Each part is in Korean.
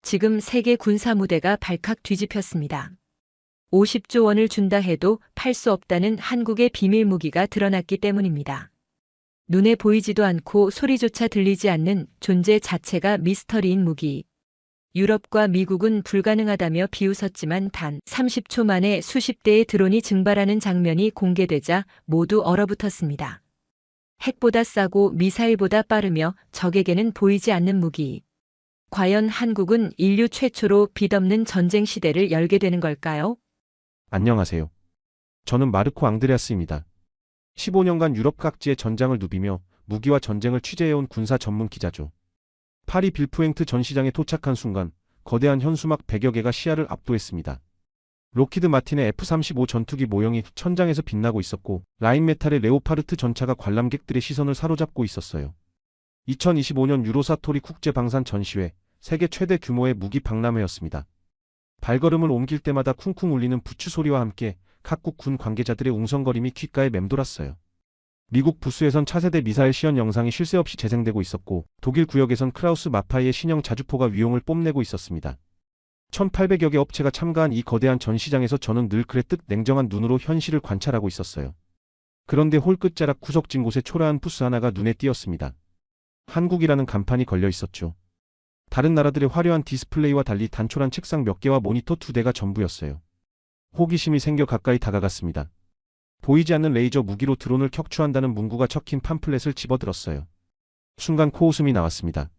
지금 세계 군사 무대가 발칵 뒤집혔습니다. 50조 원을 준다 해도 팔 수 없다는 한국의 비밀 무기가 드러났기 때문입니다. 눈에 보이지도 않고 소리조차 들리지 않는 존재 자체가 미스터리인 무기. 유럽과 미국은 불가능하다며 비웃었지만 단 30초 만에 수십 대의 드론이 증발하는 장면이 공개되자 모두 얼어붙었습니다. 핵보다 싸고 미사일보다 빠르며 적에게는 보이지 않는 무기. 과연 한국은 인류 최초로 빛없는 전쟁 시대를 열게 되는 걸까요? 안녕하세요. 저는 마르코 앙드레아스입니다. 15년간 유럽 각지의 전장을 누비며 무기와 전쟁을 취재해온 군사 전문 기자죠. 파리 빌프eng트 전시장에 도착한 순간 거대한 현수막 100여 개가 시야를 압도했습니다. 록히드 마틴의 F-35 전투기 모형이 천장에서 빛나고 있었고 라인메탈의 레오파르트 전차가 관람객들의 시선을 사로잡고 있었어요. 2025년 유로사토리 국제방산 전시회, 세계 최대 규모의 무기 박람회였습니다. 발걸음을 옮길 때마다 쿵쿵 울리는 부추 소리와 함께 각국 군 관계자들의 웅성거림이 귓가에 맴돌았어요. 미국 부스에선 차세대 미사일 시연 영상이 쉴 새 없이 재생되고 있었고 독일 구역에선 크라우스 마파이의 신형 자주포가 위용을 뽐내고 있었습니다. 1800여 개 업체가 참가한 이 거대한 전시장에서 저는 늘 그랬듯 냉정한 눈으로 현실을 관찰하고 있었어요. 그런데 홀 끝자락 구석진 곳에 초라한 부스 하나가 눈에 띄었습니다. 한국이라는 간판이 걸려 있었죠. 다른 나라들의 화려한 디스플레이와 달리 단촐한 책상 몇 개와 모니터 2대가 전부였어요. 호기심이 생겨 가까이 다가갔습니다. 보이지 않는 레이저 무기로 드론을 격추한다는 문구가 적힌 팜플렛을 집어들었어요. 순간 코웃음이 나왔습니다.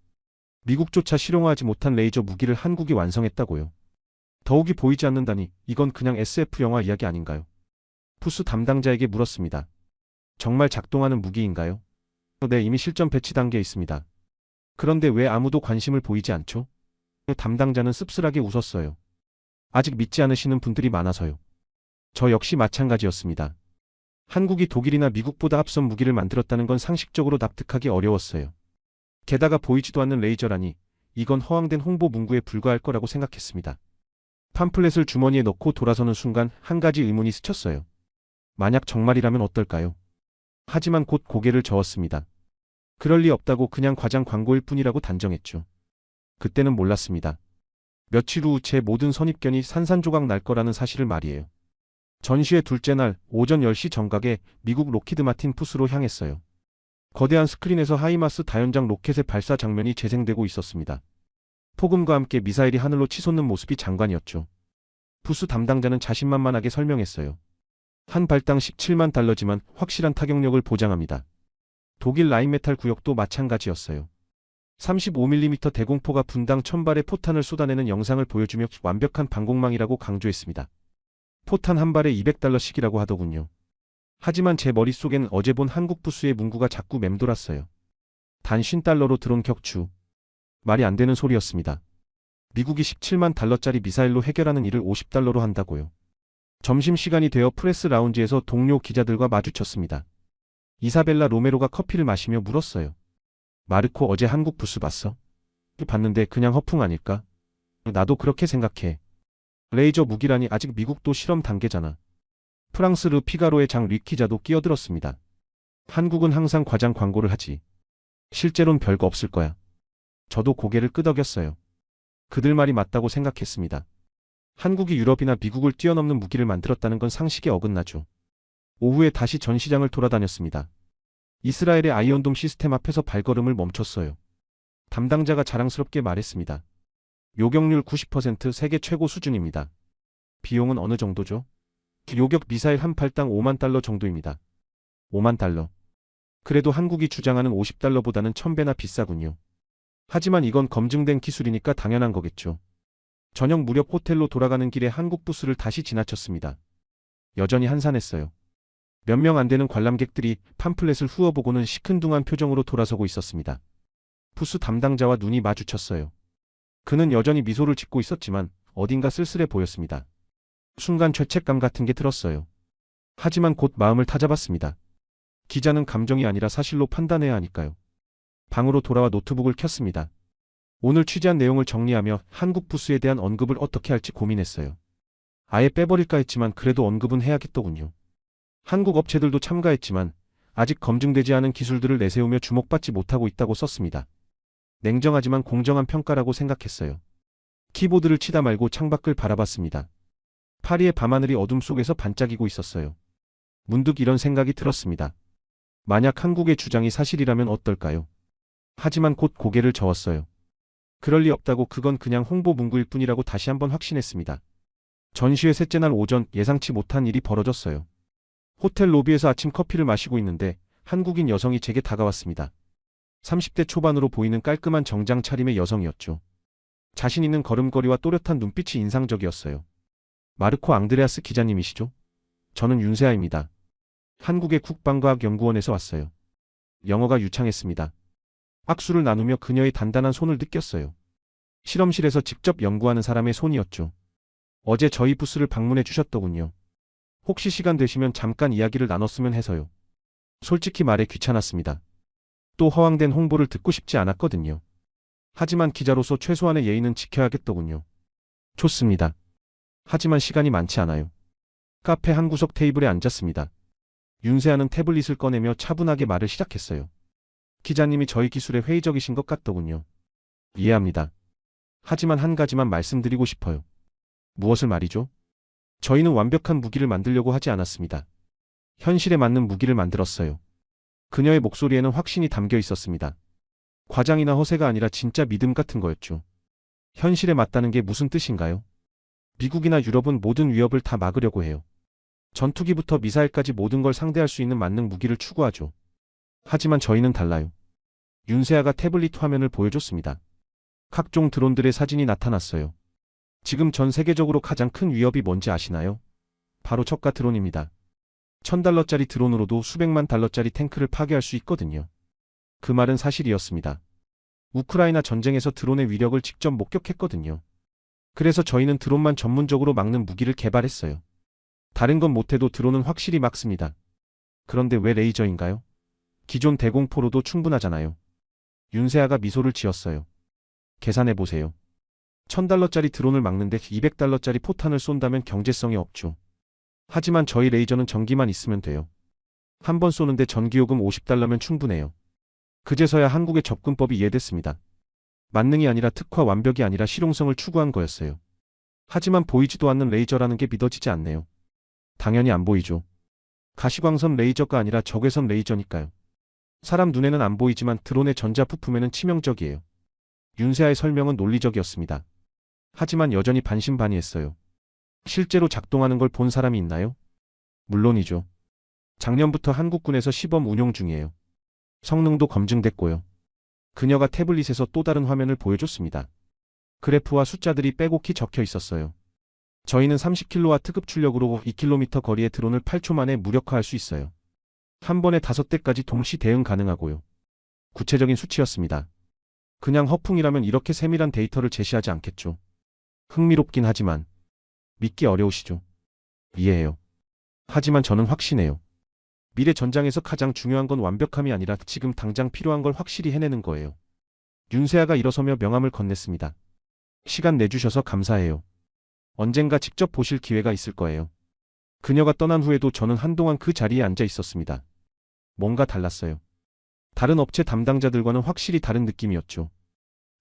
미국조차 실용화하지 못한 레이저 무기를 한국이 완성했다고요. 더욱이 보이지 않는다니 이건 그냥 SF 영화 이야기 아닌가요? 부스 담당자에게 물었습니다. 정말 작동하는 무기인가요? 네, 이미 실전 배치 단계에 있습니다. 그런데 왜 아무도 관심을 보이지 않죠? 담당자는 씁쓸하게 웃었어요. 아직 믿지 않으시는 분들이 많아서요. 저 역시 마찬가지였습니다. 한국이 독일이나 미국보다 앞선 무기를 만들었다는 건 상식적으로 납득하기 어려웠어요. 게다가 보이지도 않는 레이저라니 이건 허황된 홍보 문구에 불과할 거라고 생각했습니다. 팜플렛을 주머니에 넣고 돌아서는 순간 한 가지 의문이 스쳤어요. 만약 정말이라면 어떨까요? 하지만 곧 고개를 저었습니다. 그럴 리 없다고 그냥 과장 광고일 뿐이라고 단정했죠. 그때는 몰랐습니다. 며칠 후 제 모든 선입견이 산산조각 날 거라는 사실을 말이에요. 전시회 둘째 날 오전 10시 정각에 미국 록히드 마틴 부스로 향했어요. 거대한 스크린에서 하이마스 다연장 로켓의 발사 장면이 재생되고 있었습니다. 폭음과 함께 미사일이 하늘로 치솟는 모습이 장관이었죠. 부스 담당자는 자신만만하게 설명했어요. 한 발당 17만 달러지만 확실한 타격력을 보장합니다. 독일 라인메탈 구역도 마찬가지였어요. 35mm 대공포가 분당 1000발의 포탄을 쏟아내는 영상을 보여주며 완벽한 방공망이라고 강조했습니다. 포탄 한 발에 $200씩이라고 하더군요. 하지만 제 머릿속엔 어제 본 한국 부스의 문구가 자꾸 맴돌았어요. 단 $50로 드론 격추. 말이 안 되는 소리였습니다. 미국이 17만 달러짜리 미사일로 해결하는 일을 $50로 한다고요. 점심시간이 되어 프레스 라운지에서 동료 기자들과 마주쳤습니다. 이사벨라 로메로가 커피를 마시며 물었어요. 마르코 어제 한국 부스 봤어? 봤는데 그냥 허풍 아닐까? 나도 그렇게 생각해. 레이저 무기라니 아직 미국도 실험 단계잖아. 프랑스 르 피가로의 장 리 기자도 끼어들었습니다. 한국은 항상 과장 광고를 하지. 실제로는 별거 없을 거야. 저도 고개를 끄덕였어요. 그들 말이 맞다고 생각했습니다. 한국이 유럽이나 미국을 뛰어넘는 무기를 만들었다는 건 상식에 어긋나죠. 오후에 다시 전시장을 돌아다녔습니다. 이스라엘의 아이언돔 시스템 앞에서 발걸음을 멈췄어요. 담당자가 자랑스럽게 말했습니다. 요격률 90% 세계 최고 수준입니다. 비용은 어느 정도죠? 요격 미사일 한 발당 $50,000 정도입니다. $50,000. 그래도 한국이 주장하는 $50보다는 1000배나 비싸군요. 하지만 이건 검증된 기술이니까 당연한 거겠죠. 저녁 무렵 호텔로 돌아가는 길에 한국 부스를 다시 지나쳤습니다. 여전히 한산했어요. 몇 명 안 되는 관람객들이 팜플렛을 후어보고는 시큰둥한 표정으로 돌아서고 있었습니다. 부스 담당자와 눈이 마주쳤어요. 그는 여전히 미소를 짓고 있었지만 어딘가 쓸쓸해 보였습니다. 순간 죄책감 같은 게 들었어요. 하지만 곧 마음을 다잡았습니다. 기자는 감정이 아니라 사실로 판단해야 하니까요. 방으로 돌아와 노트북을 켰습니다. 오늘 취재한 내용을 정리하며 한국 부스에 대한 언급을 어떻게 할지 고민했어요. 아예 빼버릴까 했지만 그래도 언급은 해야겠더군요. 한국 업체들도 참가했지만 아직 검증되지 않은 기술들을 내세우며 주목받지 못하고 있다고 썼습니다. 냉정하지만 공정한 평가라고 생각했어요. 키보드를 치다 말고 창밖을 바라봤습니다. 파리의 밤하늘이 어둠 속에서 반짝이고 있었어요. 문득 이런 생각이 들었습니다. 만약 한국의 주장이 사실이라면 어떨까요? 하지만 곧 고개를 저었어요. 그럴 리 없다고, 그건 그냥 홍보 문구일 뿐이라고 다시 한번 확신했습니다. 전시회 셋째 날 오전 예상치 못한 일이 벌어졌어요. 호텔 로비에서 아침 커피를 마시고 있는데 한국인 여성이 제게 다가왔습니다. 30대 초반으로 보이는 깔끔한 정장 차림의 여성이었죠. 자신 있는 걸음걸이와 또렷한 눈빛이 인상적이었어요. 마르코 앙드레아스 기자님이시죠? 저는 윤세아입니다. 한국의 국방과학연구원에서 왔어요. 영어가 유창했습니다. 악수를 나누며 그녀의 단단한 손을 느꼈어요. 실험실에서 직접 연구하는 사람의 손이었죠. 어제 저희 부스를 방문해 주셨더군요. 혹시 시간 되시면 잠깐 이야기를 나눴으면 해서요. 솔직히 말해 귀찮았습니다. 또 허황된 홍보를 듣고 싶지 않았거든요. 하지만 기자로서 최소한의 예의는 지켜야겠더군요. 좋습니다. 하지만 시간이 많지 않아요. 카페 한 구석 테이블에 앉았습니다. 윤세아는 태블릿을 꺼내며 차분하게 말을 시작했어요. 기자님이 저희 기술에 회의적이신 것 같더군요. 이해합니다. 하지만 한 가지만 말씀드리고 싶어요. 무엇을 말이죠? 저희는 완벽한 무기를 만들려고 하지 않았습니다. 현실에 맞는 무기를 만들었어요. 그녀의 목소리에는 확신이 담겨 있었습니다. 과장이나 허세가 아니라 진짜 믿음 같은 거였죠. 현실에 맞다는 게 무슨 뜻인가요? 미국이나 유럽은 모든 위협을 다 막으려고 해요. 전투기부터 미사일까지 모든 걸 상대할 수 있는 만능 무기를 추구하죠. 하지만 저희는 달라요. 윤세아가 태블릿 화면을 보여줬습니다. 각종 드론들의 사진이 나타났어요. 지금 전 세계적으로 가장 큰 위협이 뭔지 아시나요? 바로 저가 드론입니다. $1000짜리 드론으로도 수백만 달러짜리 탱크를 파괴할 수 있거든요. 그 말은 사실이었습니다. 우크라이나 전쟁에서 드론의 위력을 직접 목격했거든요. 그래서 저희는 드론만 전문적으로 막는 무기를 개발했어요. 다른 건 못해도 드론은 확실히 막습니다. 그런데 왜 레이저인가요? 기존 대공포로도 충분하잖아요. 윤세아가 미소를 지었어요. 계산해보세요. $1000짜리 드론을 막는데 $200짜리 포탄을 쏜다면 경제성이 없죠. 하지만 저희 레이저는 전기만 있으면 돼요. 한 번 쏘는데 전기요금 $50면 충분해요. 그제서야 한국의 접근법이 이해됐습니다. 만능이 아니라 특화, 완벽이 아니라 실용성을 추구한 거였어요. 하지만 보이지도 않는 레이저라는 게 믿어지지 않네요. 당연히 안 보이죠. 가시광선 레이저가 아니라 적외선 레이저니까요. 사람 눈에는 안 보이지만 드론의 전자 부품에는 치명적이에요. 윤세아의 설명은 논리적이었습니다. 하지만 여전히 반신반의했어요. 실제로 작동하는 걸 본 사람이 있나요? 물론이죠. 작년부터 한국군에서 시범 운용 중이에요. 성능도 검증됐고요. 그녀가 태블릿에서 또 다른 화면을 보여줬습니다. 그래프와 숫자들이 빼곡히 적혀 있었어요. 저희는 30kW 급 출력으로 2km 거리의 드론을 8초 만에 무력화할 수 있어요. 한 번에 5대까지 동시 대응 가능하고요. 구체적인 수치였습니다. 그냥 허풍이라면 이렇게 세밀한 데이터를 제시하지 않겠죠. 흥미롭긴 하지만 믿기 어려우시죠? 이해해요. 하지만 저는 확신해요. 미래 전장에서 가장 중요한 건 완벽함이 아니라 지금 당장 필요한 걸 확실히 해내는 거예요. 윤세아가 일어서며 명함을 건넸습니다. 시간 내주셔서 감사해요. 언젠가 직접 보실 기회가 있을 거예요. 그녀가 떠난 후에도 저는 한동안 그 자리에 앉아 있었습니다. 뭔가 달랐어요. 다른 업체 담당자들과는 확실히 다른 느낌이었죠.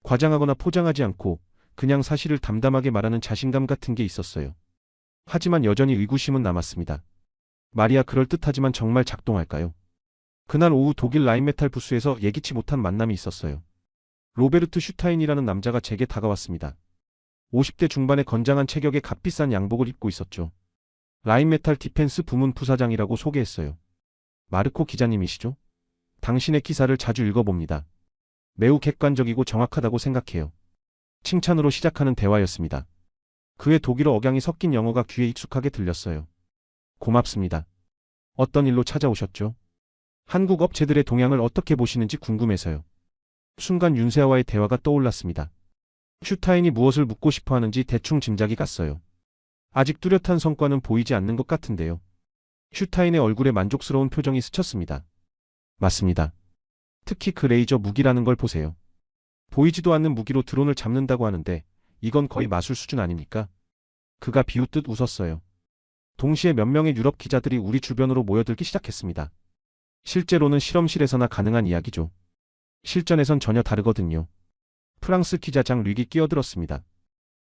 과장하거나 포장하지 않고 그냥 사실을 담담하게 말하는 자신감 같은 게 있었어요. 하지만 여전히 의구심은 남았습니다. 말이야 그럴듯하지만 정말 작동할까요? 그날 오후 독일 라인메탈 부스에서 예기치 못한 만남이 있었어요. 로베르트 슈타인이라는 남자가 제게 다가왔습니다. 50대 중반의 건장한 체격에 값비싼 양복을 입고 있었죠. 라인메탈 디펜스 부문 부사장이라고 소개했어요. 마르코 기자님이시죠? 당신의 기사를 자주 읽어봅니다. 매우 객관적이고 정확하다고 생각해요. 칭찬으로 시작하는 대화였습니다. 그의 독일어 억양이 섞인 영어가 귀에 익숙하게 들렸어요. 고맙습니다. 어떤 일로 찾아오셨죠? 한국 업체들의 동향을 어떻게 보시는지 궁금해서요. 순간 윤세아와의 대화가 떠올랐습니다. 슈타인이 무엇을 묻고 싶어 하는지 대충 짐작이 갔어요. 아직 뚜렷한 성과는 보이지 않는 것 같은데요. 슈타인의 얼굴에 만족스러운 표정이 스쳤습니다. 맞습니다. 특히 그 레이저 무기라는 걸 보세요. 보이지도 않는 무기로 드론을 잡는다고 하는데 이건 거의 마술 수준 아닙니까? 그가 비웃듯 웃었어요. 동시에 몇 명의 유럽 기자들이 우리 주변으로 모여들기 시작했습니다. 실제로는 실험실에서나 가능한 이야기죠. 실전에선 전혀 다르거든요. 프랑스 기자장 릭이 끼어들었습니다.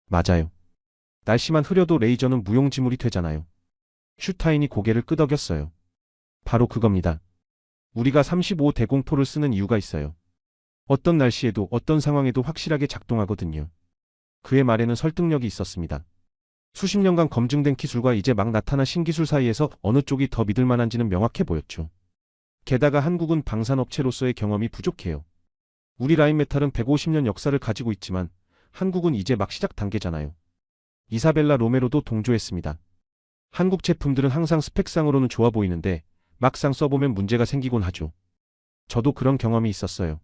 맞아요. 날씨만 흐려도 레이저는 무용지물이 되잖아요. 슈타인이 고개를 끄덕였어요. 바로 그겁니다. 우리가 35대공포를 쓰는 이유가 있어요. 어떤 날씨에도 어떤 상황에도 확실하게 작동하거든요. 그의 말에는 설득력이 있었습니다. 수십 년간 검증된 기술과 이제 막 나타난 신기술 사이에서 어느 쪽이 더 믿을 만한지는 명확해 보였죠. 게다가 한국은 방산업체로서의 경험이 부족해요. 우리 라인메탈은 150년 역사를 가지고 있지만 한국은 이제 막 시작 단계잖아요. 이사벨라 로메로도 동조했습니다. 한국 제품들은 항상 스펙상으로는 좋아 보이는데 막상 써보면 문제가 생기곤 하죠. 저도 그런 경험이 있었어요.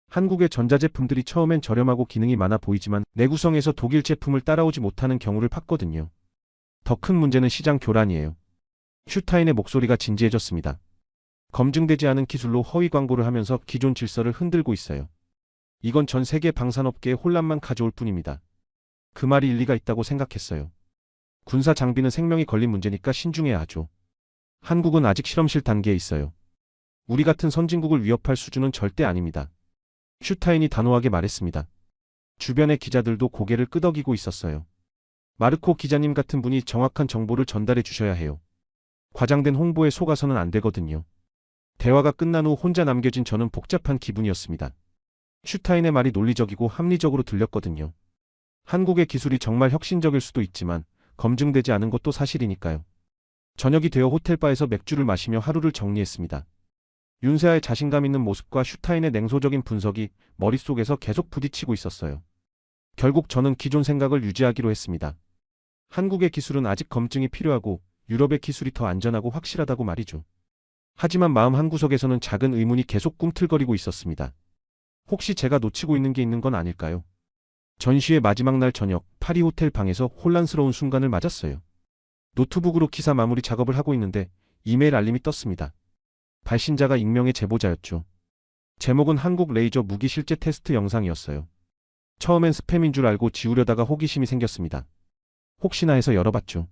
한국의 전자제품들이 처음엔 저렴하고 기능이 많아 보이지만 내구성에서 독일 제품을 따라오지 못하는 경우를 봤거든요. 더 큰 문제는 시장 교란이에요. 슈타인의 목소리가 진지해졌습니다. 검증되지 않은 기술로 허위 광고를 하면서 기존 질서를 흔들고 있어요. 이건 전 세계 방산업계에 혼란만 가져올 뿐입니다. 그 말이 일리가 있다고 생각했어요. 군사 장비는 생명이 걸린 문제니까 신중해야 하죠. 한국은 아직 실험실 단계에 있어요. 우리 같은 선진국을 위협할 수준은 절대 아닙니다. 슈타인이 단호하게 말했습니다. 주변의 기자들도 고개를 끄덕이고 있었어요. 마르코 기자님 같은 분이 정확한 정보를 전달해 주셔야 해요. 과장된 홍보에 속아서는 안 되거든요. 대화가 끝난 후 혼자 남겨진 저는 복잡한 기분이었습니다. 슈타인의 말이 논리적이고 합리적으로 들렸거든요. 한국의 기술이 정말 혁신적일 수도 있지만 검증되지 않은 것도 사실이니까요. 저녁이 되어 호텔바에서 맥주를 마시며 하루를 정리했습니다. 윤세아의 자신감 있는 모습과 슈타인의 냉소적인 분석이 머릿속에서 계속 부딪히고 있었어요. 결국 저는 기존 생각을 유지하기로 했습니다. 한국의 기술은 아직 검증이 필요하고 유럽의 기술이 더 안전하고 확실하다고 말이죠. 하지만 마음 한구석에서는 작은 의문이 계속 꿈틀거리고 있었습니다. 혹시 제가 놓치고 있는 게 있는 건 아닐까요? 전시회 마지막 날 저녁 파리 호텔 방에서 혼란스러운 순간을 맞았어요. 노트북으로 기사 마무리 작업을 하고 있는데 이메일 알림이 떴습니다. 발신자가 익명의 제보자였죠. 제목은 한국 레이저 무기 실제 테스트 영상이었어요. 처음엔 스팸인 줄 알고 지우려다가 호기심이 생겼습니다. 혹시나 해서 열어봤죠.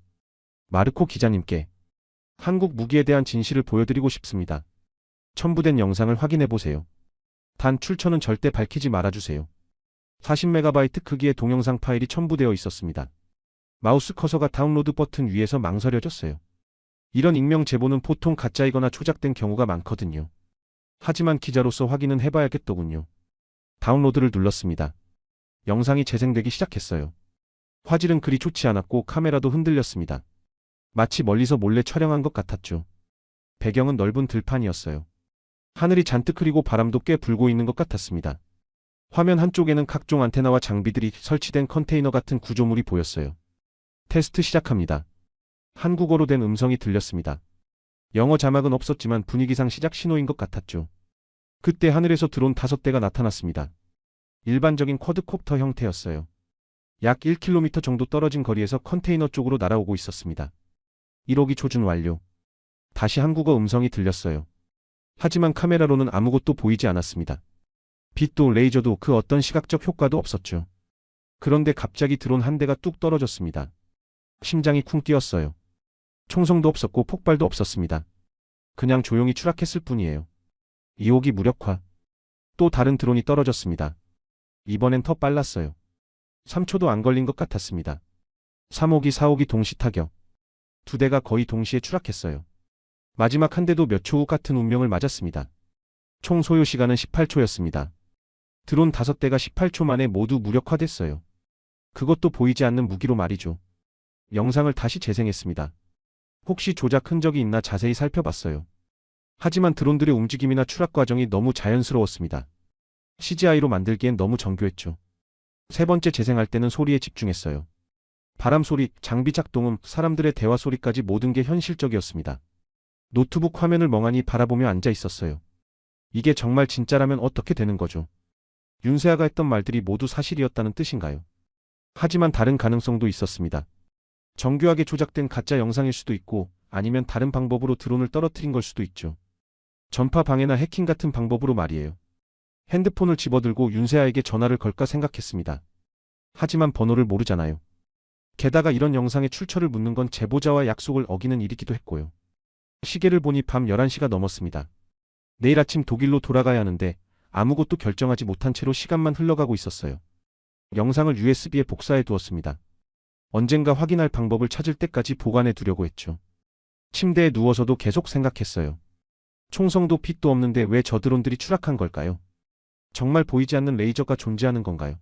마르코 기자님께 한국 무기에 대한 진실을 보여드리고 싶습니다. 첨부된 영상을 확인해보세요. 단 출처는 절대 밝히지 말아주세요. 40MB 크기의 동영상 파일이 첨부되어 있었습니다. 마우스 커서가 다운로드 버튼 위에서 망설여졌어요. 이런 익명 제보는 보통 가짜이거나 조작된 경우가 많거든요. 하지만 기자로서 확인은 해봐야겠더군요. 다운로드를 눌렀습니다. 영상이 재생되기 시작했어요. 화질은 그리 좋지 않았고 카메라도 흔들렸습니다. 마치 멀리서 몰래 촬영한 것 같았죠. 배경은 넓은 들판이었어요. 하늘이 잔뜩 흐리고 바람도 꽤 불고 있는 것 같았습니다. 화면 한쪽에는 각종 안테나와 장비들이 설치된 컨테이너 같은 구조물이 보였어요. 테스트 시작합니다. 한국어로 된 음성이 들렸습니다. 영어 자막은 없었지만 분위기상 시작 신호인 것 같았죠. 그때 하늘에서 드론 5대가 나타났습니다. 일반적인 쿼드콥터 형태였어요. 약 1km 정도 떨어진 거리에서 컨테이너 쪽으로 날아오고 있었습니다. 1호기 조준 완료. 다시 한국어 음성이 들렸어요. 하지만 카메라로는 아무것도 보이지 않았습니다. 빛도 레이저도 그 어떤 시각적 효과도 없었죠. 그런데 갑자기 드론 한 대가 뚝 떨어졌습니다. 심장이 쿵 뛰었어요. 총성도 없었고 폭발도 없었습니다. 그냥 조용히 추락했을 뿐이에요. 2호기 무력화. 또 다른 드론이 떨어졌습니다. 이번엔 더 빨랐어요. 3초도 안 걸린 것 같았습니다. 3호기, 4호기 동시 타격. 2대가 거의 동시에 추락했어요. 마지막 한 대도 몇 초 후 같은 운명을 맞았습니다. 총 소요 시간은 18초였습니다. 드론 5대가 18초 만에 모두 무력화됐어요. 그것도 보이지 않는 무기로 말이죠. 영상을 다시 재생했습니다. 혹시 조작 흔적이 있나 자세히 살펴봤어요. 하지만 드론들의 움직임이나 추락 과정이 너무 자연스러웠습니다. CGI로 만들기엔 너무 정교했죠. 세 번째 재생할 때는 소리에 집중했어요. 바람 소리, 장비 작동음, 사람들의 대화 소리까지 모든 게 현실적이었습니다. 노트북 화면을 멍하니 바라보며 앉아 있었어요. 이게 정말 진짜라면 어떻게 되는 거죠? 윤세아가 했던 말들이 모두 사실이었다는 뜻인가요? 하지만 다른 가능성도 있었습니다. 정교하게 조작된 가짜 영상일 수도 있고 아니면 다른 방법으로 드론을 떨어뜨린 걸 수도 있죠. 전파 방해나 해킹 같은 방법으로 말이에요. 핸드폰을 집어들고 윤세아에게 전화를 걸까 생각했습니다. 하지만 번호를 모르잖아요. 게다가 이런 영상의 출처를 묻는 건 제보자와 약속을 어기는 일이기도 했고요. 시계를 보니 밤 11시가 넘었습니다. 내일 아침 독일로 돌아가야 하는데 아무것도 결정하지 못한 채로 시간만 흘러가고 있었어요. 영상을 USB에 복사해 두었습니다. 언젠가 확인할 방법을 찾을 때까지 보관해 두려고 했죠. 침대에 누워서도 계속 생각했어요. 총성도 빛도 없는데 왜 저 드론들이 추락한 걸까요? 정말 보이지 않는 레이저가 존재하는 건가요?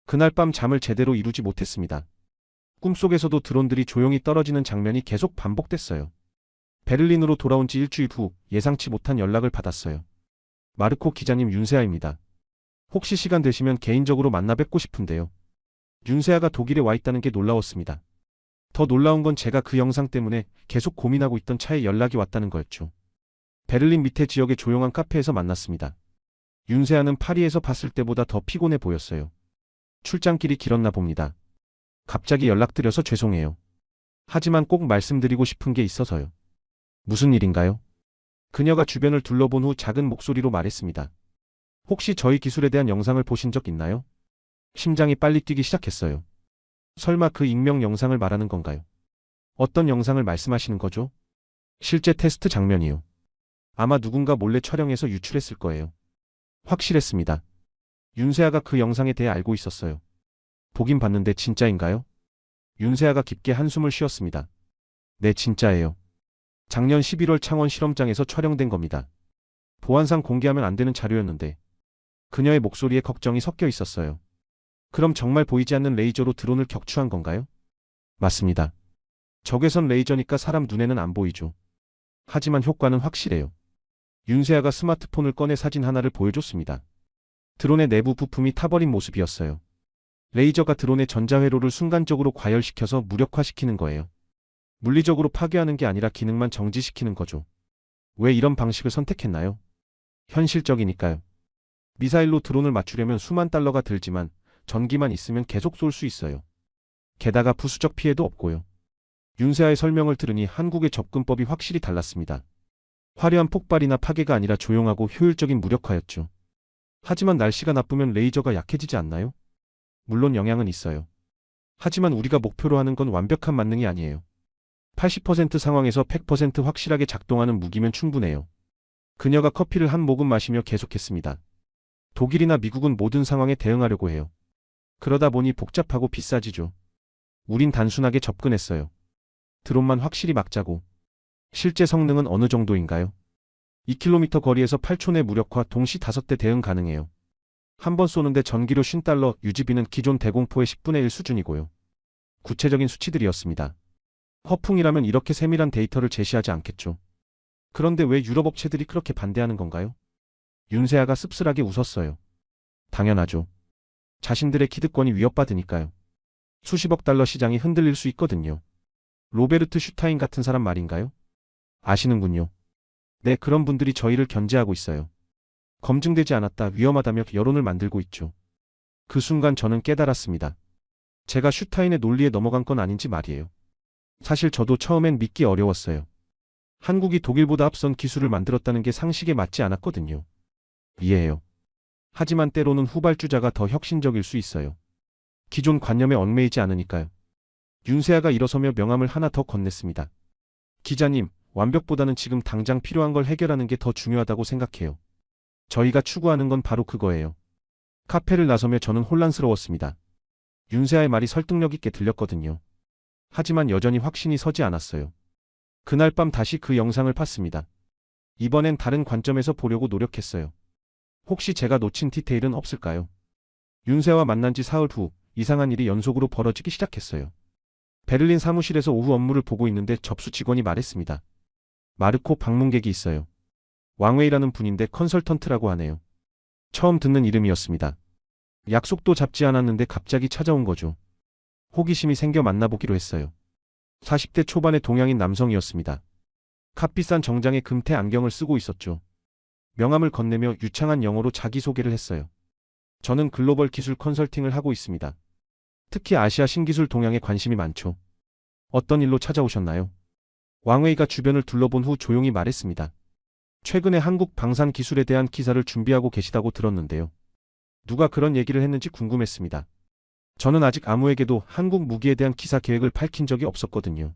그날 밤 잠을 제대로 이루지 못했습니다. 꿈속에서도 드론들이 조용히 떨어지는 장면이 계속 반복됐어요. 베를린으로 돌아온 지 일주일 후 예상치 못한 연락을 받았어요. 마르코 기자님, 윤세아입니다. 혹시 시간 되시면 개인적으로 만나 뵙고 싶은데요. 윤세아가 독일에 와 있다는 게 놀라웠습니다. 더 놀라운 건 제가 그 영상 때문에 계속 고민하고 있던 차에 연락이 왔다는 거였죠. 베를린 밑에 지역의 조용한 카페에서 만났습니다. 윤세아는 파리에서 봤을 때보다 더 피곤해 보였어요. 출장길이 길었나 봅니다. 갑자기 연락드려서 죄송해요. 하지만 꼭 말씀드리고 싶은 게 있어서요. 무슨 일인가요? 그녀가 주변을 둘러본 후 작은 목소리로 말했습니다. 혹시 저희 기술에 대한 영상을 보신 적 있나요? 심장이 빨리 뛰기 시작했어요. 설마 그 익명 영상을 말하는 건가요? 어떤 영상을 말씀하시는 거죠? 실제 테스트 장면이요. 아마 누군가 몰래 촬영해서 유출했을 거예요. 확실했습니다. 윤세아가 그 영상에 대해 알고 있었어요. 보긴 봤는데 진짜인가요? 윤세아가 깊게 한숨을 쉬었습니다. 네, 진짜예요. 작년 11월 창원 실험장에서 촬영된 겁니다. 보안상 공개하면 안 되는 자료였는데 그녀의 목소리에 걱정이 섞여 있었어요. 그럼 정말 보이지 않는 레이저로 드론을 격추한 건가요? 맞습니다. 적외선 레이저니까 사람 눈에는 안 보이죠. 하지만 효과는 확실해요. 윤세아가 스마트폰을 꺼내 사진 하나를 보여줬습니다. 드론의 내부 부품이 타버린 모습이었어요. 레이저가 드론의 전자회로를 순간적으로 과열시켜서 무력화시키는 거예요. 물리적으로 파괴하는 게 아니라 기능만 정지시키는 거죠. 왜 이런 방식을 선택했나요? 현실적이니까요. 미사일로 드론을 맞추려면 수만 달러가 들지만 전기만 있으면 계속 쏠 수 있어요. 게다가 부수적 피해도 없고요. 윤세아의 설명을 들으니 한국의 접근법이 확실히 달랐습니다. 화려한 폭발이나 파괴가 아니라 조용하고 효율적인 무력화였죠. 하지만 날씨가 나쁘면 레이저가 약해지지 않나요? 물론 영향은 있어요. 하지만 우리가 목표로 하는 건 완벽한 만능이 아니에요. 80% 상황에서 100% 확실하게 작동하는 무기면 충분해요. 그녀가 커피를 한 모금 마시며 계속했습니다. 독일이나 미국은 모든 상황에 대응하려고 해요. 그러다 보니 복잡하고 비싸지죠. 우린 단순하게 접근했어요. 드론만 확실히 막자고. 실제 성능은 어느 정도인가요? 2km 거리에서 8초 내 무력화 동시 5대 대응 가능해요. 한 번 쏘는데 전기료 $50, 유지비는 기존 대공포의 10분의 1 수준이고요. 구체적인 수치들이었습니다. 허풍이라면 이렇게 세밀한 데이터를 제시하지 않겠죠. 그런데 왜 유럽 업체들이 그렇게 반대하는 건가요? 윤세아가 씁쓸하게 웃었어요. 당연하죠. 자신들의 기득권이 위협받으니까요. 수십억 달러 시장이 흔들릴 수 있거든요. 로베르트 슈타인 같은 사람 말인가요? 아시는군요. 네, 그런 분들이 저희를 견제하고 있어요. 검증되지 않았다, 위험하다며 여론을 만들고 있죠. 그 순간 저는 깨달았습니다. 제가 슈타인의 논리에 넘어간 건 아닌지 말이에요. 사실 저도 처음엔 믿기 어려웠어요. 한국이 독일보다 앞선 기술을 만들었다는 게 상식에 맞지 않았거든요. 이해해요. 하지만 때로는 후발주자가 더 혁신적일 수 있어요. 기존 관념에 얽매이지 않으니까요. 윤세아가 일어서며 명함을 하나 더 건넸습니다. 기자님, 완벽보다는 지금 당장 필요한 걸 해결하는 게 더 중요하다고 생각해요. 저희가 추구하는 건 바로 그거예요. 카페를 나서며 저는 혼란스러웠습니다. 윤세아의 말이 설득력 있게 들렸거든요. 하지만 여전히 확신이 서지 않았어요. 그날 밤 다시 그 영상을 봤습니다. 이번엔 다른 관점에서 보려고 노력했어요. 혹시 제가 놓친 디테일은 없을까요? 윤세아와 만난 지 사흘 후 이상한 일이 연속으로 벌어지기 시작했어요. 베를린 사무실에서 오후 업무를 보고 있는데 접수 직원이 말했습니다. 마르코 방문객이 있어요. 왕웨이라는 분인데 컨설턴트라고 하네요. 처음 듣는 이름이었습니다. 약속도 잡지 않았는데 갑자기 찾아온 거죠. 호기심이 생겨 만나보기로 했어요. 40대 초반의 동양인 남성이었습니다. 값비싼 정장에 금태 안경을 쓰고 있었죠. 명함을 건네며 유창한 영어로 자기소개를 했어요. 저는 글로벌 기술 컨설팅을 하고 있습니다. 특히 아시아 신기술 동향에 관심이 많죠. 어떤 일로 찾아오셨나요? 왕웨이가 주변을 둘러본 후 조용히 말했습니다. 최근에 한국 방산 기술에 대한 기사를 준비하고 계시다고 들었는데요. 누가 그런 얘기를 했는지 궁금했습니다. 저는 아직 아무에게도 한국 무기에 대한 기사 계획을 밝힌 적이 없었거든요.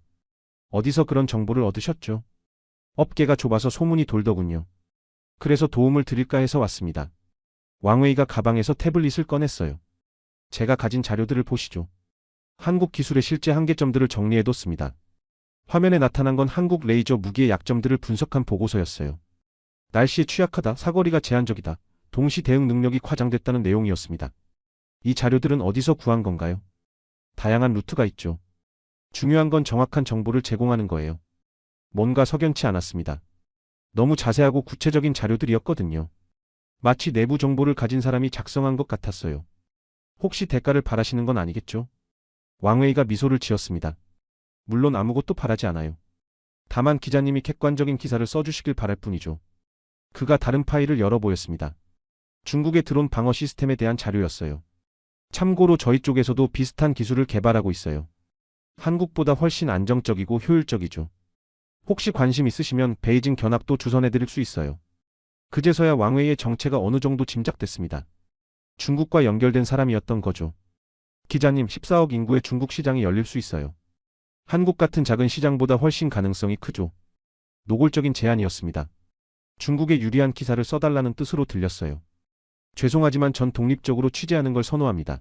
어디서 그런 정보를 얻으셨죠? 업계가 좁아서 소문이 돌더군요. 그래서 도움을 드릴까 해서 왔습니다. 왕웨이가 가방에서 태블릿을 꺼냈어요. 제가 가진 자료들을 보시죠. 한국 기술의 실제 한계점들을 정리해뒀습니다. 화면에 나타난 건 한국 레이저 무기의 약점들을 분석한 보고서였어요. 날씨에 취약하다, 사거리가 제한적이다, 동시 대응 능력이 과장됐다는 내용이었습니다. 이 자료들은 어디서 구한 건가요? 다양한 루트가 있죠. 중요한 건 정확한 정보를 제공하는 거예요. 뭔가 석연치 않았습니다. 너무 자세하고 구체적인 자료들이었거든요. 마치 내부 정보를 가진 사람이 작성한 것 같았어요. 혹시 대가를 바라시는 건 아니겠죠? 왕웨이가 미소를 지었습니다. 물론 아무것도 바라지 않아요. 다만 기자님이 객관적인 기사를 써주시길 바랄 뿐이죠. 그가 다른 파일을 열어 보였습니다. 중국의 드론 방어 시스템에 대한 자료였어요. 참고로 저희 쪽에서도 비슷한 기술을 개발하고 있어요. 한국보다 훨씬 안정적이고 효율적이죠. 혹시 관심 있으시면 베이징 견학도 주선해드릴 수 있어요. 그제서야 왕웨이의 정체가 어느 정도 짐작됐습니다. 중국과 연결된 사람이었던 거죠. 기자님, 14억 인구의 중국 시장이 열릴 수 있어요. 한국 같은 작은 시장보다 훨씬 가능성이 크죠. 노골적인 제안이었습니다. 중국에 유리한 기사를 써달라는 뜻으로 들렸어요. 죄송하지만 전 독립적으로 취재하는 걸 선호합니다.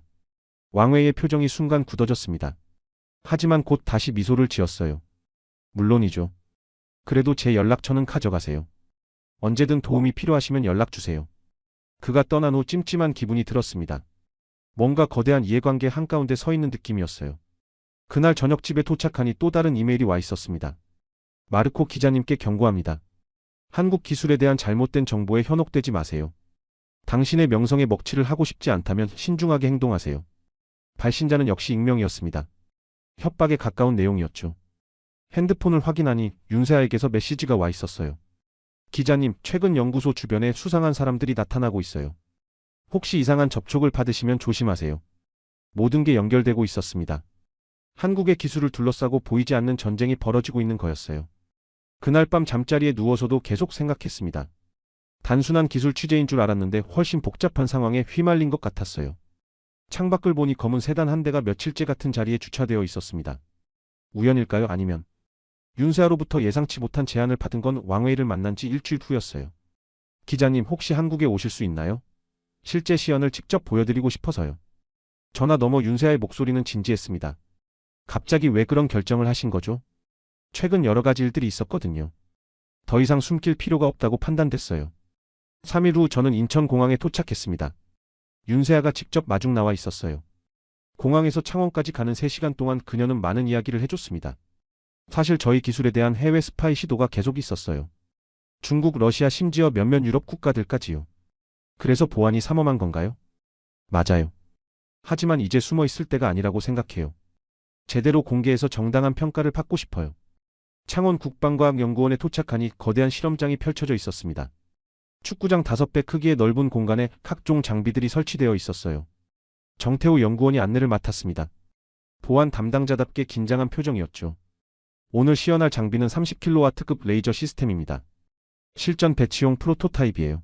왕웨이의 표정이 순간 굳어졌습니다. 하지만 곧 다시 미소를 지었어요. 물론이죠. 그래도 제 연락처는 가져가세요. 언제든 도움이 필요하시면 연락 주세요. 그가 떠난 후 찜찜한 기분이 들었습니다. 뭔가 거대한 이해관계 한가운데 서 있는 느낌이었어요. 그날 저녁 집에 도착하니 또 다른 이메일이 와 있었습니다. 마르코 기자님께 경고합니다. 한국 기술에 대한 잘못된 정보에 현혹되지 마세요. 당신의 명성에 먹칠을 하고 싶지 않다면 신중하게 행동하세요. 발신자는 역시 익명이었습니다. 협박에 가까운 내용이었죠. 핸드폰을 확인하니 윤세아에게서 메시지가 와 있었어요. 기자님, 최근 연구소 주변에 수상한 사람들이 나타나고 있어요. 혹시 이상한 접촉을 받으시면 조심하세요. 모든 게 연결되고 있었습니다. 한국의 기술을 둘러싸고 보이지 않는 전쟁이 벌어지고 있는 거였어요. 그날 밤 잠자리에 누워서도 계속 생각했습니다. 단순한 기술 취재인 줄 알았는데 훨씬 복잡한 상황에 휘말린 것 같았어요. 창밖을 보니 검은 세단 한 대가 며칠째 같은 자리에 주차되어 있었습니다. 우연일까요? 아니면 윤세아로부터 예상치 못한 제안을 받은 건 왕웨이를 만난 지 일주일 후였어요. 기자님, 혹시 한국에 오실 수 있나요? 실제 시연을 직접 보여드리고 싶어서요. 전화 너머 윤세아의 목소리는 진지했습니다. 갑자기 왜 그런 결정을 하신 거죠? 최근 여러 가지 일들이 있었거든요. 더 이상 숨길 필요가 없다고 판단됐어요. 3일 후 저는 인천공항에 도착했습니다. 윤세아가 직접 마중 나와 있었어요. 공항에서 창원까지 가는 3시간 동안 그녀는 많은 이야기를 해줬습니다. 사실 저희 기술에 대한 해외 스파이 시도가 계속 있었어요. 중국, 러시아, 심지어 몇몇 유럽 국가들까지요. 그래서 보안이 삼엄한 건가요? 맞아요. 하지만 이제 숨어 있을 때가 아니라고 생각해요. 제대로 공개해서 정당한 평가를 받고 싶어요. 창원 국방과학연구원에 도착하니 거대한 실험장이 펼쳐져 있었습니다. 축구장 5배 크기의 넓은 공간에 각종 장비들이 설치되어 있었어요. 정태호 연구원이 안내를 맡았습니다. 보안 담당자답게 긴장한 표정이었죠. 오늘 시연할 장비는 30kW급 레이저 시스템입니다. 실전 배치용 프로토타입이에요.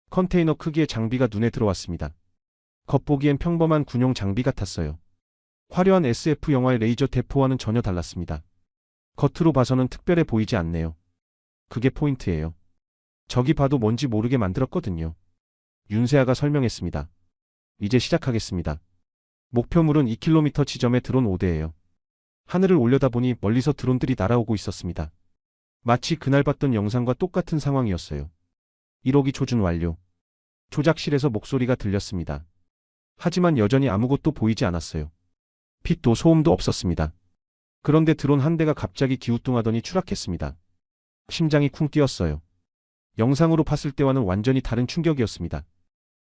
컨테이너 크기의 장비가 눈에 들어왔습니다. 겉보기엔 평범한 군용 장비 같았어요. 화려한 SF 영화의 레이저 대포와는 전혀 달랐습니다. 겉으로 봐서는 특별해 보이지 않네요. 그게 포인트예요. 저기 봐도 뭔지 모르게 만들었거든요. 윤세아가 설명했습니다. 이제 시작하겠습니다. 목표물은 2km 지점에 드론 5대예요. 하늘을 올려다보니 멀리서 드론들이 날아오고 있었습니다. 마치 그날 봤던 영상과 똑같은 상황이었어요. 1호기 조준 완료. 조작실에서 목소리가 들렸습니다. 하지만 여전히 아무것도 보이지 않았어요. 빛도 소음도 없었습니다. 그런데 드론 한 대가 갑자기 기우뚱하더니 추락했습니다. 심장이 쿵 뛰었어요. 영상으로 봤을 때와는 완전히 다른 충격이었습니다.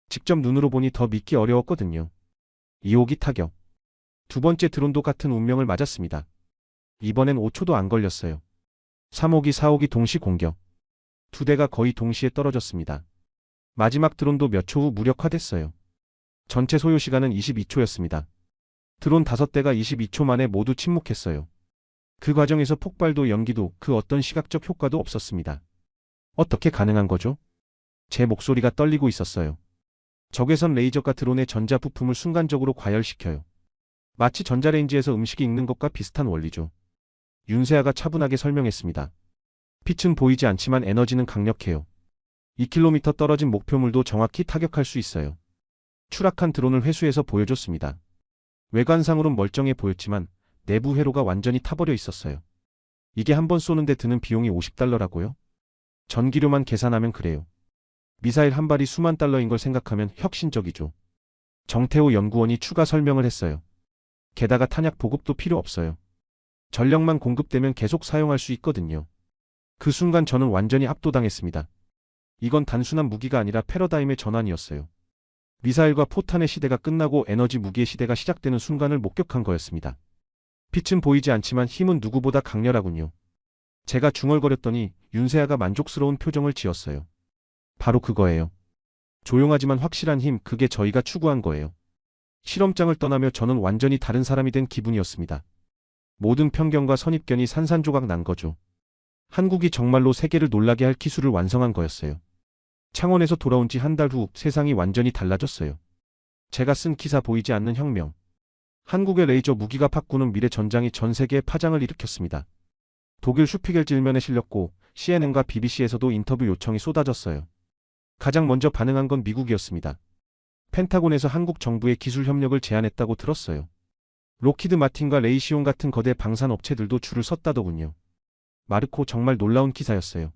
직접 눈으로 보니 더 믿기 어려웠거든요. 2호기 타격. 두 번째 드론도 같은 운명을 맞았습니다. 이번엔 5초도 안 걸렸어요. 3호기, 4호기 동시 공격. 두 대가 거의 동시에 떨어졌습니다. 마지막 드론도 몇 초 후 무력화됐어요. 전체 소요 시간은 22초였습니다. 드론 5대가 22초 만에 모두 침묵했어요. 그 과정에서 폭발도 연기도 그 어떤 시각적 효과도 없었습니다. 어떻게 가능한 거죠? 제 목소리가 떨리고 있었어요. 적외선 레이저가 드론의 전자 부품을 순간적으로 과열시켜요. 마치 전자레인지에서 음식이 익는 것과 비슷한 원리죠. 윤세아가 차분하게 설명했습니다. 빛은 보이지 않지만 에너지는 강력해요. 2km 떨어진 목표물도 정확히 타격할 수 있어요. 추락한 드론을 회수해서 보여줬습니다. 외관상으론 멀쩡해 보였지만 내부 회로가 완전히 타버려 있었어요. 이게 한 번 쏘는데 드는 비용이 $50라고요? 전기료만 계산하면 그래요. 미사일 한 발이 수만 달러인 걸 생각하면 혁신적이죠. 정태호 연구원이 추가 설명을 했어요. 게다가 탄약 보급도 필요 없어요. 전력만 공급되면 계속 사용할 수 있거든요. 그 순간 저는 완전히 압도당했습니다. 이건 단순한 무기가 아니라 패러다임의 전환이었어요. 미사일과 포탄의 시대가 끝나고 에너지 무기의 시대가 시작되는 순간을 목격한 거였습니다. 빛은 보이지 않지만 힘은 누구보다 강렬하군요. 제가 중얼거렸더니 윤세아가 만족스러운 표정을 지었어요. 바로 그거예요. 조용하지만 확실한 힘, 그게 저희가 추구한 거예요. 실험장을 떠나며 저는 완전히 다른 사람이 된 기분이었습니다. 모든 편견과 선입견이 산산조각 난 거죠. 한국이 정말로 세계를 놀라게 할 기술을 완성한 거였어요. 창원에서 돌아온 지 한 달 후 세상이 완전히 달라졌어요. 제가 쓴 기사 보이지 않는 혁명. 한국의 레이저 무기가 바꾸는 미래 전장이 전 세계에 파장을 일으켰습니다. 독일 슈피겔 질면에 실렸고 CNN과 BBC에서도 인터뷰 요청이 쏟아졌어요. 가장 먼저 반응한 건 미국이었습니다. 펜타곤에서 한국 정부의 기술 협력을 제안했다고 들었어요. 록히드 마틴과 레이시온 같은 거대 방산 업체들도 줄을 섰다더군요. 마르코, 정말 놀라운 기사였어요.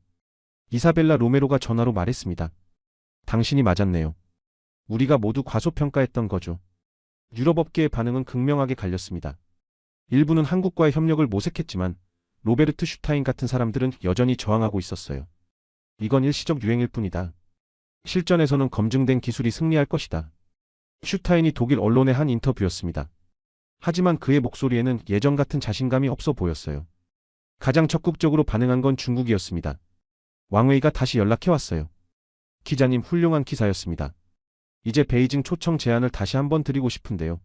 이사벨라 로메로가 전화로 말했습니다. 당신이 맞았네요. 우리가 모두 과소평가했던 거죠. 유럽 업계의 반응은 극명하게 갈렸습니다. 일부는 한국과의 협력을 모색했지만 로베르트 슈타인 같은 사람들은 여전히 저항하고 있었어요. 이건 일시적 유행일 뿐이다. 실전에서는 검증된 기술이 승리할 것이다. 슈타인이 독일 언론의 한 인터뷰였습니다. 하지만 그의 목소리에는 예전 같은 자신감이 없어 보였어요. 가장 적극적으로 반응한 건 중국이었습니다. 왕웨이가 다시 연락해왔어요. 기자님, 훌륭한 기사였습니다. 이제 베이징 초청 제안을 다시 한번 드리고 싶은데요.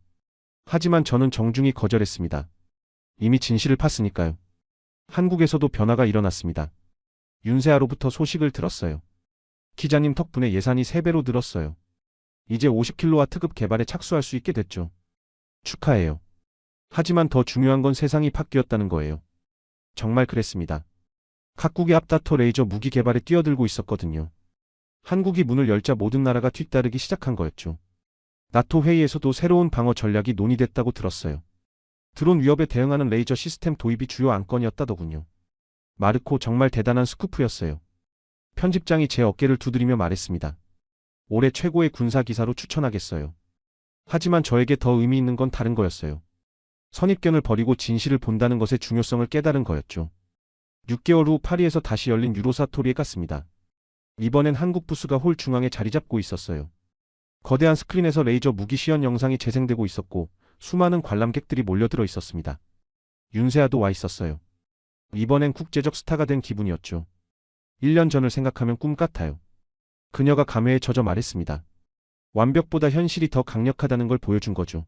하지만 저는 정중히 거절했습니다. 이미 진실을 팠으니까요. 한국에서도 변화가 일어났습니다. 윤세아로부터 소식을 들었어요. 기자님 덕분에 예산이 3배로 늘었어요. 이제 50kW 개발에 착수할 수 있게 됐죠. 축하해요. 하지만 더 중요한 건 세상이 바뀌었다는 거예요. 정말 그랬습니다. 각국이 앞다퉈 레이저 무기 개발에 뛰어들고 있었거든요. 한국이 문을 열자 모든 나라가 뒤따르기 시작한 거였죠. 나토 회의에서도 새로운 방어 전략이 논의됐다고 들었어요. 드론 위협에 대응하는 레이저 시스템 도입이 주요 안건이었다더군요. 마르코, 정말 대단한 스쿠프였어요. 편집장이 제 어깨를 두드리며 말했습니다. 올해 최고의 군사 기사로 추천하겠어요. 하지만 저에게 더 의미 있는 건 다른 거였어요. 선입견을 버리고 진실을 본다는 것의 중요성을 깨달은 거였죠. 6개월 후 파리에서 다시 열린 유로사토리에 갔습니다. 이번엔 한국 부스가 홀 중앙에 자리 잡고 있었어요. 거대한 스크린에서 레이저 무기 시연 영상이 재생되고 있었고 수많은 관람객들이 몰려들어 있었습니다. 윤세아도 와 있었어요. 이번엔 국제적 스타가 된 기분이었죠. 1년 전을 생각하면 꿈 같아요. 그녀가 감회에 젖어 말했습니다. 완벽보다 현실이 더 강력하다는 걸 보여준 거죠.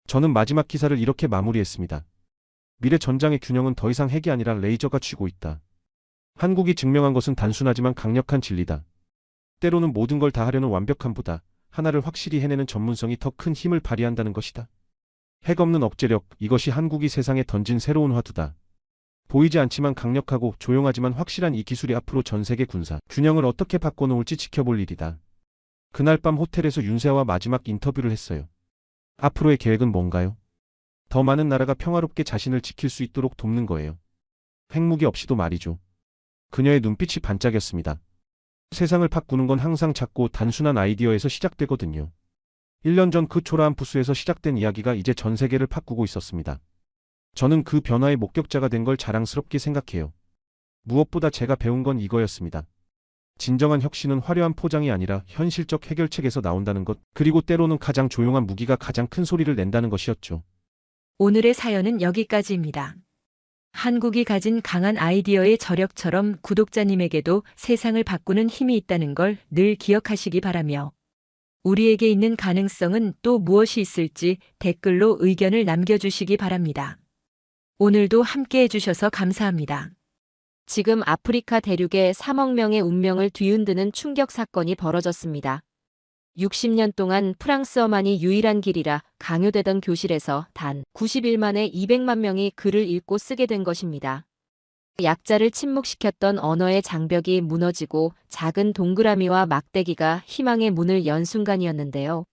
저는 마지막 기사를 이렇게 마무리했습니다. 미래 전장의 균형은 더 이상 핵이 아니라 레이저가 쥐고 있다. 한국이 증명한 것은 단순하지만 강력한 진리다. 때로는 모든 걸 다 하려는 완벽함보다 하나를 확실히 해내는 전문성이 더 큰 힘을 발휘한다는 것이다. 핵 없는 억제력, 이것이 한국이 세상에 던진 새로운 화두다. 보이지 않지만 강력하고 조용하지만 확실한 이 기술이 앞으로 전 세계 군사 균형을 어떻게 바꿔놓을지 지켜볼 일이다. 그날 밤 호텔에서 윤세아와 마지막 인터뷰를 했어요. 앞으로의 계획은 뭔가요? 더 많은 나라가 평화롭게 자신을 지킬 수 있도록 돕는 거예요. 핵무기 없이도 말이죠. 그녀의 눈빛이 반짝였습니다. 세상을 바꾸는 건 항상 작고 단순한 아이디어에서 시작되거든요. 1년 전 그 초라한 부스에서 시작된 이야기가 이제 전 세계를 바꾸고 있었습니다. 저는 그 변화의 목격자가 된 걸 자랑스럽게 생각해요. 무엇보다 제가 배운 건 이거였습니다. 진정한 혁신은 화려한 포장이 아니라 현실적 해결책에서 나온다는 것, 그리고 때로는 가장 조용한 무기가 가장 큰 소리를 낸다는 것이었죠. 오늘의 사연은 여기까지입니다. 한국이 가진 강한 아이디어의 저력처럼 구독자님에게도 세상을 바꾸는 힘이 있다는 걸 늘 기억하시기 바라며 우리에게 있는 가능성은 또 무엇이 있을지 댓글로 의견을 남겨주시기 바랍니다. 오늘도 함께 해주셔서 감사합니다. 지금 아프리카 대륙에 3억 명의 운명을 뒤흔드는 충격 사건이 벌어졌습니다. 60년 동안 프랑스어만이 유일한 길이라 강요되던 교실에서 단 91만에 200만 명이 글을 읽고 쓰게 된 것입니다. 약자를 침묵시켰던 언어의 장벽이 무너지고 작은 동그라미와 막대기가 희망의 문을 연 순간이었는데요.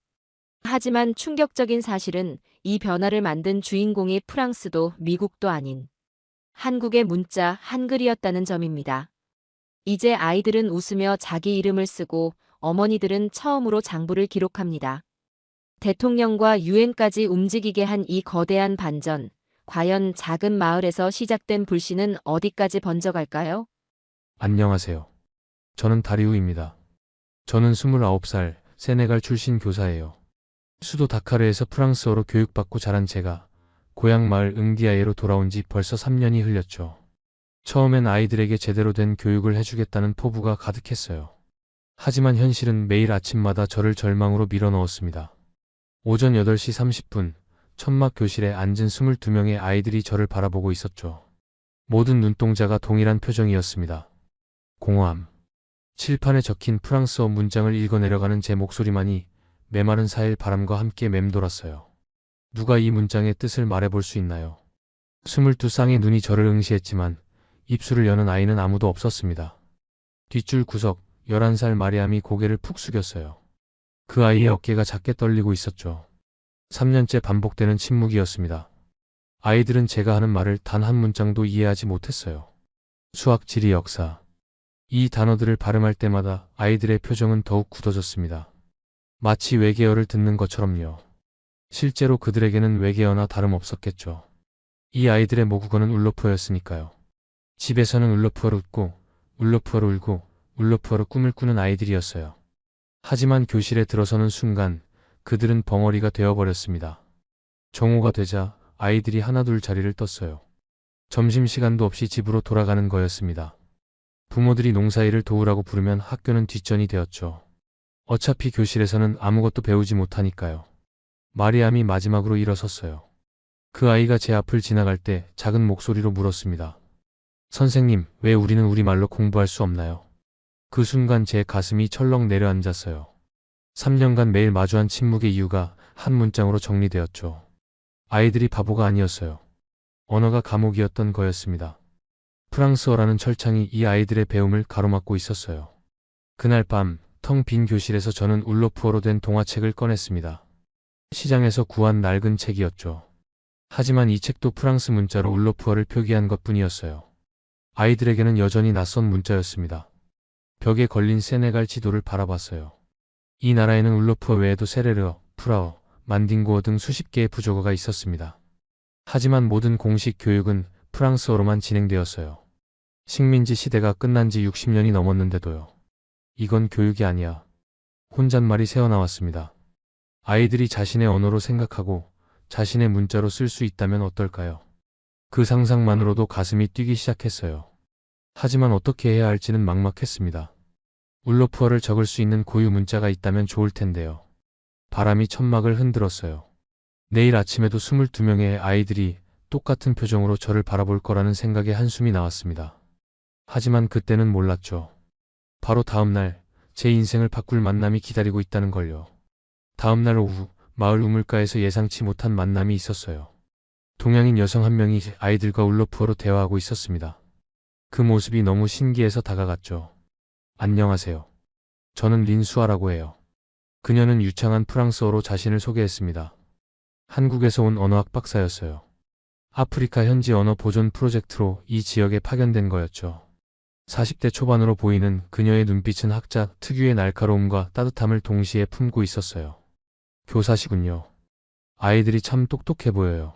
하지만 충격적인 사실은 이 변화를 만든 주인공이 프랑스도 미국도 아닌 한국의 문자 한글이었다는 점입니다. 이제 아이들은 웃으며 자기 이름을 쓰고 어머니들은 처음으로 장부를 기록합니다. 대통령과 유엔까지 움직이게 한 이 거대한 반전, 과연 작은 마을에서 시작된 불씨는 어디까지 번져갈까요? 안녕하세요. 저는 다리우입니다. 저는 29살 세네갈 출신 교사예요. 수도 다카르에서 프랑스어로 교육받고 자란 제가 고향 마을 응디아예로 돌아온 지 벌써 3년이 흘렸죠. 처음엔 아이들에게 제대로 된 교육을 해주겠다는 포부가 가득했어요. 하지만 현실은 매일 아침마다 저를 절망으로 밀어넣었습니다. 오전 8시 30분, 천막 교실에 앉은 22명의 아이들이 저를 바라보고 있었죠. 모든 눈동자가 동일한 표정이었습니다. 공허함. 칠판에 적힌 프랑스어 문장을 읽어내려가는 제 목소리만이 메마른 사일 바람과 함께 맴돌았어요. 누가 이 문장의 뜻을 말해볼 수 있나요? 22쌍의 눈이 저를 응시했지만 입술을 여는 아이는 아무도 없었습니다. 뒷줄 구석 11살 마리암이 고개를 푹 숙였어요. 그 아이의 어깨가 작게 떨리고 있었죠. 3년째 반복되는 침묵이었습니다. 아이들은 제가 하는 말을 단 한 문장도 이해하지 못했어요. 수학, 지리, 역사. 이 단어들을 발음할 때마다 아이들의 표정은 더욱 굳어졌습니다. 마치 외계어를 듣는 것처럼요. 실제로 그들에게는 외계어나 다름없었겠죠. 이 아이들의 모국어는 울로프어였으니까요. 집에서는 울로프어로 웃고, 울로프어로 울고, 울로프어로 꿈을 꾸는 아이들이었어요. 하지만 교실에 들어서는 순간 그들은 벙어리가 되어버렸습니다. 정오가 되자 아이들이 하나둘 자리를 떴어요. 점심시간도 없이 집으로 돌아가는 거였습니다. 부모들이 농사일을 도우라고 부르면 학교는 뒷전이 되었죠. 어차피 교실에서는 아무것도 배우지 못하니까요. 마리암이 마지막으로 일어섰어요. 그 아이가 제 앞을 지나갈 때 작은 목소리로 물었습니다. 선생님, 왜 우리는 우리말로 공부할 수 없나요? 그 순간 제 가슴이 철렁 내려앉았어요. 3년간 매일 마주한 침묵의 이유가 한 문장으로 정리되었죠. 아이들이 바보가 아니었어요. 언어가 감옥이었던 거였습니다. 프랑스어라는 철창이 이 아이들의 배움을 가로막고 있었어요. 그날 밤, 텅 빈 교실에서 저는 울로프어로 된 동화책을 꺼냈습니다. 시장에서 구한 낡은 책이었죠. 하지만 이 책도 프랑스 문자로 울로프어를 표기한 것뿐이었어요. 아이들에게는 여전히 낯선 문자였습니다. 벽에 걸린 세네갈 지도를 바라봤어요. 이 나라에는 울로프어 외에도 세레르어, 프라어, 만딩고어 등 수십 개의 부족어가 있었습니다. 하지만 모든 공식 교육은 프랑스어로만 진행되었어요. 식민지 시대가 끝난 지 60년이 넘었는데도요. 이건 교육이 아니야. 혼잣말이 새어나왔습니다. 아이들이 자신의 언어로 생각하고 자신의 문자로 쓸 수 있다면 어떨까요? 그 상상만으로도 가슴이 뛰기 시작했어요. 하지만 어떻게 해야 할지는 막막했습니다. 울로프어를 적을 수 있는 고유 문자가 있다면 좋을 텐데요. 바람이 천막을 흔들었어요. 내일 아침에도 22명의 아이들이 똑같은 표정으로 저를 바라볼 거라는 생각에 한숨이 나왔습니다. 하지만 그때는 몰랐죠. 바로 다음날 제 인생을 바꿀 만남이 기다리고 있다는 걸요. 다음날 오후 마을 우물가에서 예상치 못한 만남이 있었어요. 동양인 여성 한 명이 아이들과 울로프어로 대화하고 있었습니다. 그 모습이 너무 신기해서 다가갔죠. 안녕하세요. 저는 린수아라고 해요. 그녀는 유창한 프랑스어로 자신을 소개했습니다. 한국에서 온 언어학 박사였어요. 아프리카 현지 언어 보존 프로젝트로 이 지역에 파견된 거였죠. 40대 초반으로 보이는 그녀의 눈빛은 학자 특유의 날카로움과 따뜻함을 동시에 품고 있었어요. 교사시군요. 아이들이 참 똑똑해 보여요.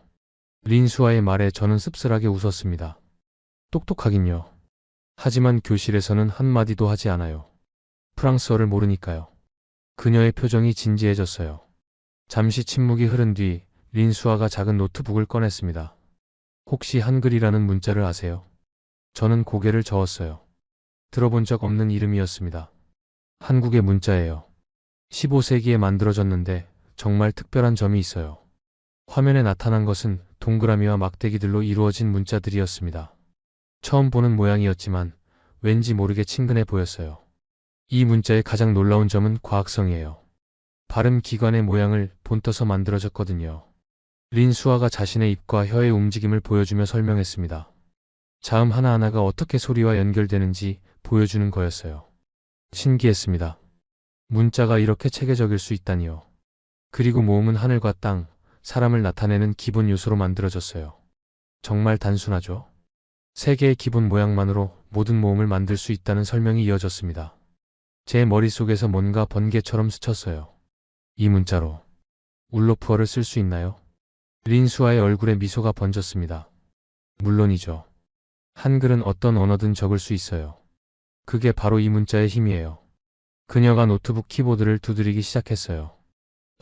린수아의 말에 저는 씁쓸하게 웃었습니다. 똑똑하긴요. 하지만 교실에서는 한마디도 하지 않아요. 프랑스어를 모르니까요. 그녀의 표정이 진지해졌어요. 잠시 침묵이 흐른 뒤 린수아가 작은 노트북을 꺼냈습니다. 혹시 한글이라는 문자를 아세요? 저는 고개를 저었어요. 들어본 적 없는 이름이었습니다. 한국의 문자예요. 15세기에 만들어졌는데 정말 특별한 점이 있어요. 화면에 나타난 것은 동그라미와 막대기들로 이루어진 문자들이었습니다. 처음 보는 모양이었지만 왠지 모르게 친근해 보였어요. 이 문자의 가장 놀라운 점은 과학성이에요. 발음 기관의 모양을 본떠서 만들어졌거든요. 린수아가 자신의 입과 혀의 움직임을 보여주며 설명했습니다. 자음 하나하나가 어떻게 소리와 연결되는지 보여주는 거였어요. 신기했습니다. 문자가 이렇게 체계적일 수 있다니요. 그리고 모음은 하늘과 땅, 사람을 나타내는 기본 요소로 만들어졌어요. 정말 단순하죠? 세 개의 기본 모양만으로 모든 모음을 만들 수 있다는 설명이 이어졌습니다. 제 머릿속에서 뭔가 번개처럼 스쳤어요. 이 문자로 울로프어를 쓸 수 있나요? 린수아의 얼굴에 미소가 번졌습니다. 물론이죠. 한글은 어떤 언어든 적을 수 있어요. 그게 바로 이 문자의 힘이에요. 그녀가 노트북 키보드를 두드리기 시작했어요.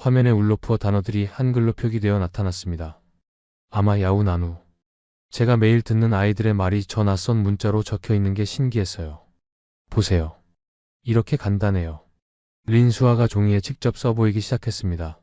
화면에 울로프어 단어들이 한글로 표기되어 나타났습니다. 아마 야우나누. 제가 매일 듣는 아이들의 말이 저 낯선 문자로 적혀 있는 게 신기했어요. 보세요. 이렇게 간단해요. 린수아가 종이에 직접 써보이기 시작했습니다.